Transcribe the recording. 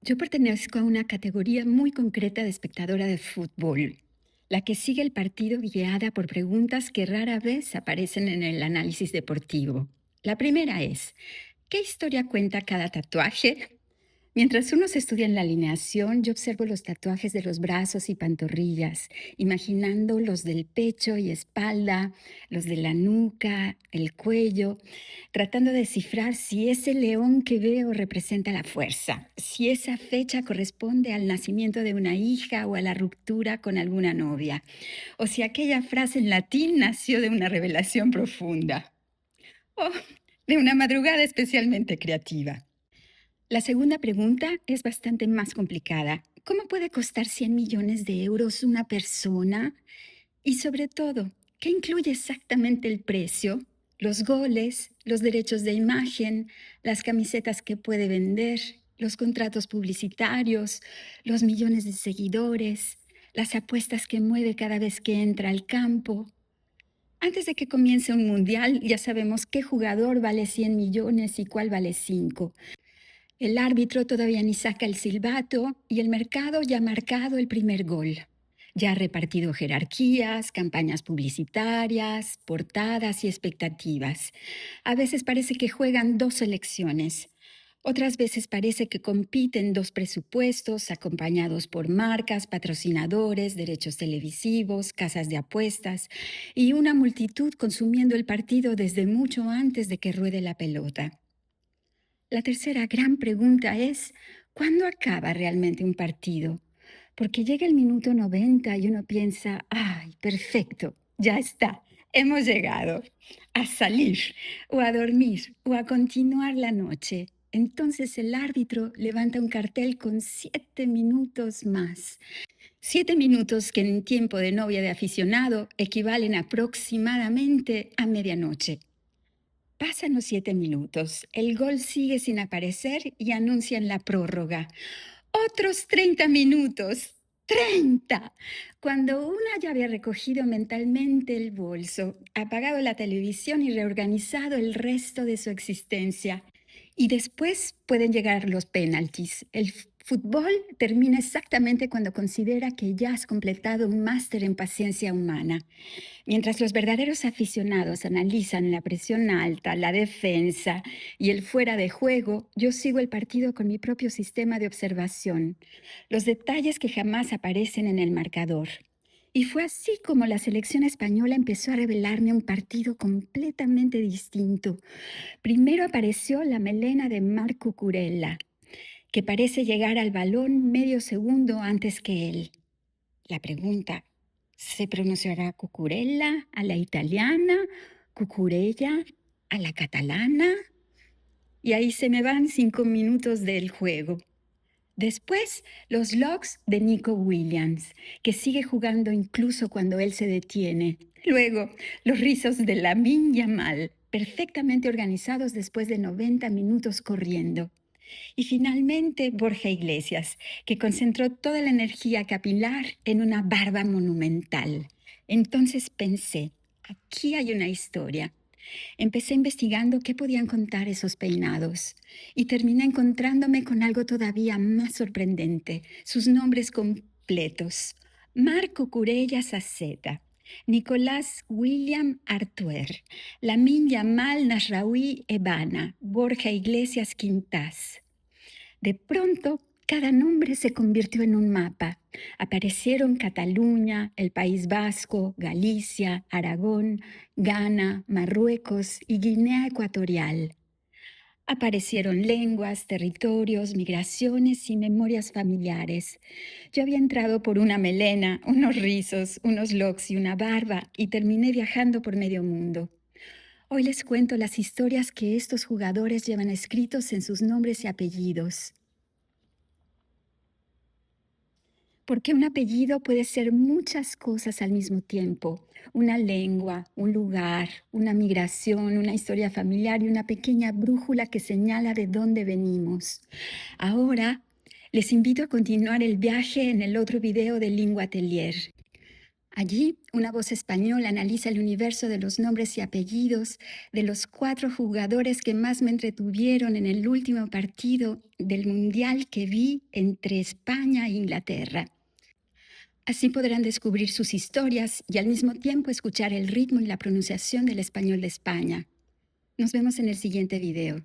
Yo pertenezco a una categoría muy concreta de espectadora de fútbol, la que sigue el partido guiada por preguntas que rara vez aparecen en el análisis deportivo. La primera es, ¿qué historia cuenta cada tatuaje? Mientras unos estudian la alineación, yo observo los tatuajes de los brazos y pantorrillas, imaginando los del pecho y espalda, los de la nuca, el cuello, tratando de descifrar si ese león que veo representa la fuerza, si esa fecha corresponde al nacimiento de una hija o a la ruptura con alguna novia, o si aquella frase en latín nació de una revelación profunda, o de una madrugada especialmente creativa. La segunda pregunta es bastante más complicada. ¿Cómo puede costar 100 millones de euros una persona? Y sobre todo, ¿qué incluye exactamente el precio? Los goles, los derechos de imagen, las camisetas que puede vender, los contratos publicitarios, los millones de seguidores, las apuestas que mueve cada vez que entra al campo. Antes de que comience un mundial, ya sabemos qué jugador vale 100 millones y cuál vale 5. El árbitro todavía ni saca el silbato y el mercado ya ha marcado el primer gol. Ya ha repartido jerarquías, campañas publicitarias, portadas y expectativas. A veces parece que juegan dos selecciones. Otras veces parece que compiten dos presupuestos acompañados por marcas, patrocinadores, derechos televisivos, casas de apuestas y una multitud consumiendo el partido desde mucho antes de que ruede la pelota. La tercera gran pregunta es, ¿cuándo acaba realmente un partido? Porque llega el minuto 90 y uno piensa, ay, perfecto, ya está, hemos llegado a salir o a dormir o a continuar la noche. Entonces el árbitro levanta un cartel con 7 minutos más. 7 minutos que en tiempo de novia de aficionado equivalen aproximadamente a medianoche. Pasan los 7 minutos, el gol sigue sin aparecer y anuncian la prórroga. Otros 30 minutos. 30. Cuando una ya había recogido mentalmente el bolso, apagado la televisión y reorganizado el resto de su existencia. Y después pueden llegar los penaltis. El fútbol termina exactamente cuando considera que ya has completado un máster en paciencia humana. Mientras los verdaderos aficionados analizan la presión alta, la defensa y el fuera de juego, yo sigo el partido con mi propio sistema de observación, los detalles que jamás aparecen en el marcador. Y fue así como la selección española empezó a revelarme un partido completamente distinto. Primero apareció la melena de Marco Curella, que parece llegar al balón medio segundo antes que él. La pregunta, ¿se pronunciará cucurella a la italiana, cucurella a la catalana? Y ahí se me van 5 minutos del juego. Después, los logs de Nico Williams, que sigue jugando incluso cuando él se detiene. Luego, los rizos de Lamine Yamal, perfectamente organizados después de 90 minutos corriendo. Y finalmente Borja Iglesias, que concentró toda la energía capilar en una barba monumental. Entonces pensé, aquí hay una historia. Empecé investigando qué podían contar esos peinados y terminé encontrándome con algo todavía más sorprendente, sus nombres completos. Marco Curella Saceta, Nicolás William Artuer, Lamine Yamal Nasraoui Ebana, Borja Iglesias Quintás. De pronto, cada nombre se convirtió en un mapa. Aparecieron Cataluña, el País Vasco, Galicia, Aragón, Ghana, Marruecos y Guinea Ecuatorial. Aparecieron lenguas, territorios, migraciones y memorias familiares. Yo había entrado por una melena, unos rizos, unos locks y una barba y terminé viajando por medio mundo. Hoy les cuento las historias que estos jugadores llevan escritos en sus nombres y apellidos. Porque un apellido puede ser muchas cosas al mismo tiempo. Una lengua, un lugar, una migración, una historia familiar y una pequeña brújula que señala de dónde venimos. Ahora les invito a continuar el viaje en el otro video de Lingua Atelier. Allí, una voz española analiza el universo de los nombres y apellidos de los 4 jugadores que más me entretuvieron en el último partido del Mundial que vi entre España e Inglaterra. Así podrán descubrir sus historias y al mismo tiempo escuchar el ritmo y la pronunciación del español de España. Nos vemos en el siguiente video.